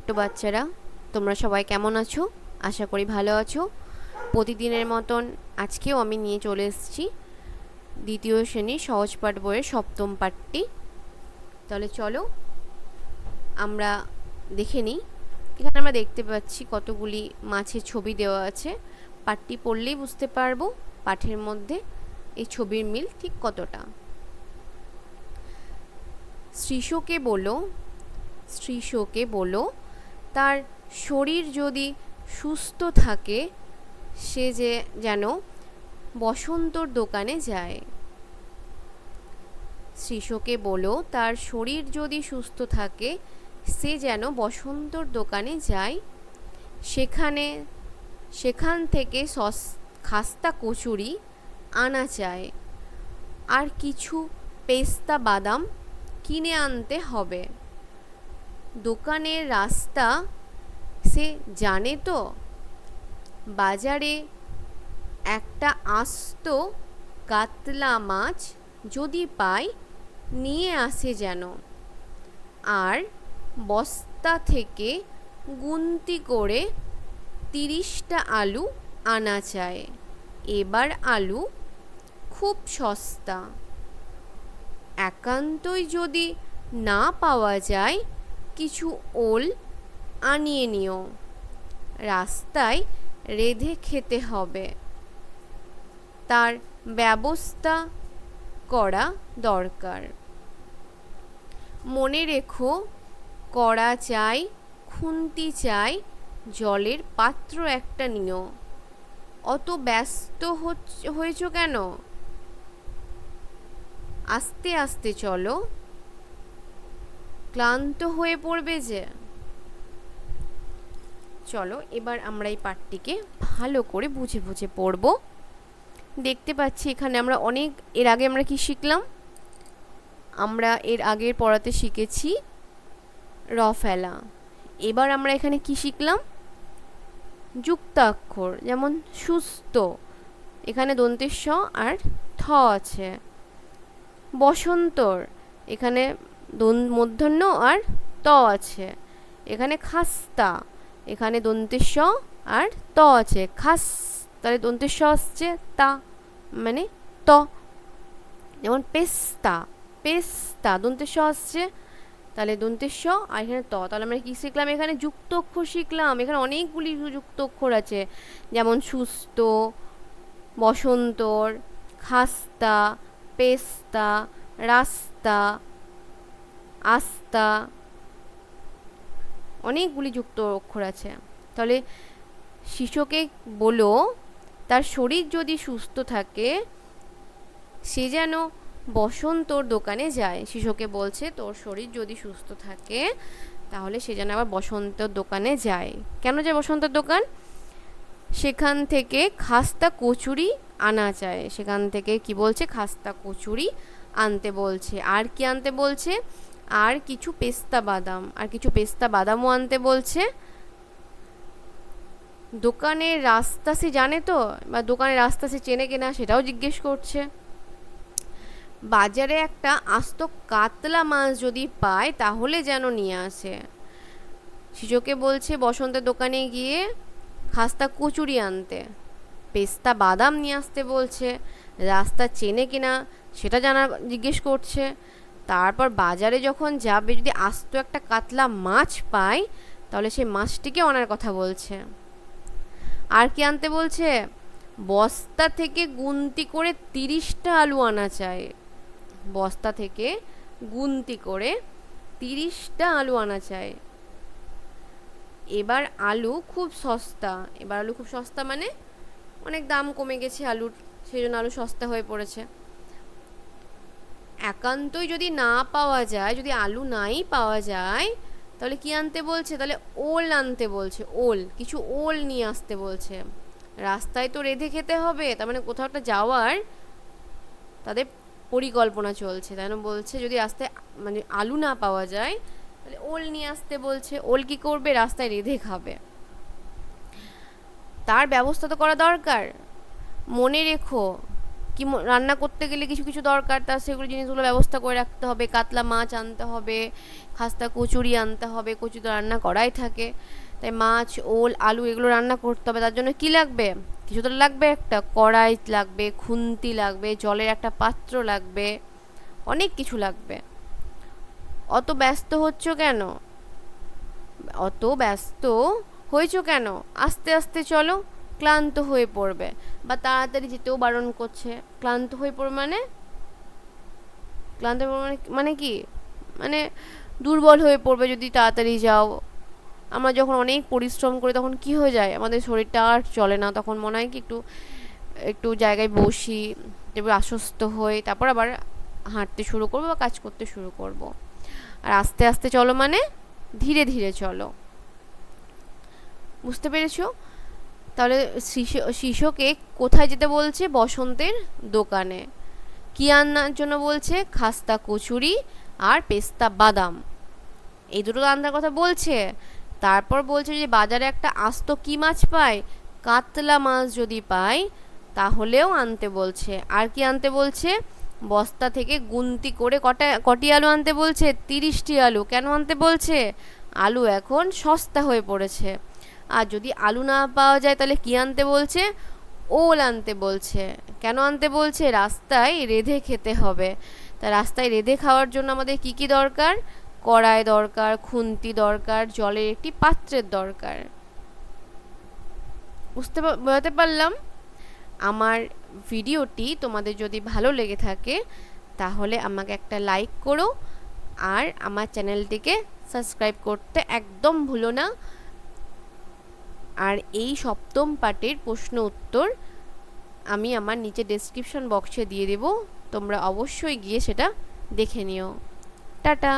ছোট্ট বাচ্চারা, তোমরা সবাই কেমন আছো? আশা করি ভালো আছো। প্রতিদিনের মতন আজকেও আমি নিয়ে চলে এসেছি দ্বিতীয় শ্রেণীর সহজ পাঠ বইয়ের সপ্তম পাঠটি। তাহলে চলো আমরা দেখে নিই। এখানে আমরা দেখতে পাচ্ছি কতগুলি মাছের ছবি দেওয়া আছে। পাঠটি পড়লেই বুঝতে পারবো পাঠের মধ্যে এই ছবির মিল ঠিক কতটা। শ্রীশকে বলো তার শরীর যদি সুস্থ থাকে সে যেন বসন্তর দোকানে যায়। শ্রীশকে বলো তার শরীর যদি সুস্থ থাকে সে যেন বসন্তর দোকানে যায়। সেখান থেকে খাস্তা কচুরি আনা চায়, আর কিছু পেস্তা বাদাম কিনে আনতে হবে। দোকানের রাস্তা সে জানে তো। বাজারে একটা আস্ত কাতলা মাছ যদি পায় নিয়ে আসে যেন, আর বস্তা থেকে গুনতি করে 30টা আলু আনা চায়। এবার আলু খুব সস্তা। একান্তই যদি না পাওয়া যায় কিছু ওল আনিয়ে নিও, রাস্তায় রেঁধে খেতে হবে। তার ব্যবস্থা করা দরকার। মনে রেখো, কড়া চাই, খুন্তি চাই, জলের পাত্র একটা নিও। অত ব্যস্ত হয়েছ কেন? আস্তে আস্তে চলো, ক্লান্ত হয়ে পড়বে যে। চলো এবার আমরা এই পাঠটিকে ভালো করে বুঝে বুঝে পড়ব। দেখতে পাচ্ছি এখানে আমরা এর আগে আমরা কি শিখলাম? আমরা এর আগের পড়াতে শিখেছি র ফেলা। এবার আমরা এখানে কি শিখলাম? যুক্তাক্ষর, যেমন সুস্থ, এখানে দন্তের স আর থ আছে। বসন্তর, এখানে মূর্ধন্য আর ত আছে। এখানে খাস্তা, এখানে দন্তের স আর ত আছে। তাহলে দন্তের স আসছে তা, মানে ত। যেমন পেস্তা দন্তের স আসছে, তাহলে দন্তের স আর এখানে ত। তাহলে আমরা কি শিখলাম? এখানে যুক্ত অক্ষর শিখলাম। এখানে অনেকগুলি যুক্ত অক্ষর আছে, যেমন সুস্থ, বসন্তর, খাস্তা, পেস্তা, রাস্তা, আস্তা, অনেকগুলি যুক্ত অক্ষর আছে। তাহলে শিশুকে বলো তার শরীর যদি সুস্থ থাকে সে যেন বসন্তর দোকানে যায়। শিশুকে বলছে তোর শরীর যদি সুস্থ থাকে তাহলে সে যেন আবার বসন্তর দোকানে যায়। কেন যায় বসন্তর দোকান? সেখান থেকে খাস্তা কচুরি আনা চায়। সেখান থেকে কি বলছে? খাস্তা কচুরি আনতে বলছে। আর কি আনতে বলছে? আর কিছু পেস্তা বাদামও আনতে বলছে। দোকানের রাস্তা সে জানে তো, বা দোকানের রাস্তা সে চেনে কিনা সেটাও জিজ্ঞেস করছে। বাজারে একটা আস্ত কাতলা মাছ যদি পায় তাহলে যেন নিয়ে আসে। শিশুকে বলছে বসন্তের দোকানে গিয়ে খাস্তা কচুরি আনতে, পেস্তা বাদাম নিয়ে আসতে বলছে। রাস্তা চেনে কিনা সেটা জিজ্ঞেস করছে। তারপর বাজারে যখন যাবে যদি আস্ত একটা কাতলা মাছ পায় তাহলে সেই মাছটিকে আনার কথা বলছে। আর কি আনতে বলছে? বস্তা থেকে গুনতি করে 30টা আলু আনা চাই। বস্তা থেকে গুনতি করে 30টা আলু আনা চাই। এবার আলু খুব সস্তা মানে অনেক দাম কমে গেছে আলুর, সেই জন্য আলু সস্তা হয়ে পড়েছে। একান্তই যদি না পাওয়া যায়, যদি আলু নাই পাওয়া যায় তাহলে কি আনতে বলছে? তাহলে ওল আনতে বলছে। কিছু ওল নিয়ে আসতে বলছে। রাস্তায় তো রেঁধে খেতে হবে, তার মানে কোথাও একটা যাওয়ার তাদের পরিকল্পনা চলছে। তাই না বলছে যদি রাস্তায় মানে আলু না পাওয়া যায় তাহলে ওল নিয়ে আসতে বলছে। ওল কি করবে? রাস্তায় রেঁধে খাবে। তার ব্যবস্থা তো করা দরকার। মনে রেখো, রান্না করতে গেলে কিছু কিছু দরকার, তার সেগুলো জিনিসগুলো ব্যবস্থা করে রাখতে হবে। কাতলা মাছ আনতে হবে, খাস্তা কচুরি আনতে হবে, কচু তো রান্না করাই থাকে। তাই মাছ, ওল, আলু এগুলো রান্না করতে হবে। তার জন্য কি লাগবে? কিছু তো লাগবে, একটা কড়াই লাগবে, খুন্তি লাগবে, জলের একটা পাত্র লাগবে, অনেক কিছু লাগবে। অত ব্যস্ত হচ্ছ কেন? অত ব্যস্ত হয়েছো কেন? আস্তে আস্তে চলো, ক্লান্ত হয়ে পড়বে। বা তাড়াতাড়ি যেতেও বারণ করছে। ক্লান্ত হয়ে পড়বে মানে? ক্লান্ত হয়ে পড়বে মানে কি? মানে দুর্বল হয়ে পড়বে যদি তাড়াতাড়ি যাও। আমরা যখন অনেক পরিশ্রম করি তখন কি হয়ে যায়, আমাদের শরীরটা আর চলে না, তখন মনে হয় কি একটু একটু জায়গায় বসি, তারপর আশ্বস্ত হই, তারপর আবার হাঁটতে শুরু করবো বা কাজ করতে শুরু করব। আর আস্তে আস্তে চলো মানে ধীরে ধীরে চলো। বুঝতে পেরেছো? তাহলে শিশুকে কোথায় যেতে বলছে? বসন্তের দোকানে। কি আনার জন্য বলছে? খাস্তা কচুরি আর পেস্তা বাদাম, এই দুটো তো আনার কথা বলছে। তারপর বলছে যে বাজারে একটা আস্ত কি মাছ পায়, কাতলা মাছ যদি পায় তাহলেও আনতে বলছে। আর কি আনতে বলছে? বস্তা থেকে গুনতি করে কটি আলু আনতে বলছে? 30টি আলু। কেন আনতে বলছে? আলু এখন সস্তা হয়ে পড়েছে। আর যদি আলু না পাওয়া যায় তাহলে কি আনতে বলছে? ওল আনতে বলছে। কেন আনতে বলছে? রাস্তায় রেঁধে খেতে হবে। তা রাস্তায় রেঁধে খাওয়ার জন্য আমাদের কি কি দরকার? কড়াই দরকার, খুন্তি দরকার, জলের একটি পাত্রের দরকার। বোঝাতে পারলাম? আমার ভিডিওটি তোমাদের যদি ভালো লেগে থাকে তাহলে আমাকে একটা লাইক করো, আর আমার চ্যানেলটিকে সাবস্ক্রাইব করতে একদম ভুলো না। আর এই সপ্তম পার্টের প্রশ্ন উত্তর আমি আমার নিচে ডেসক্রিপশন বক্সে দিয়ে দেব, তোমরা অবশ্যই গিয়ে সেটা দেখে নিও। টাটা।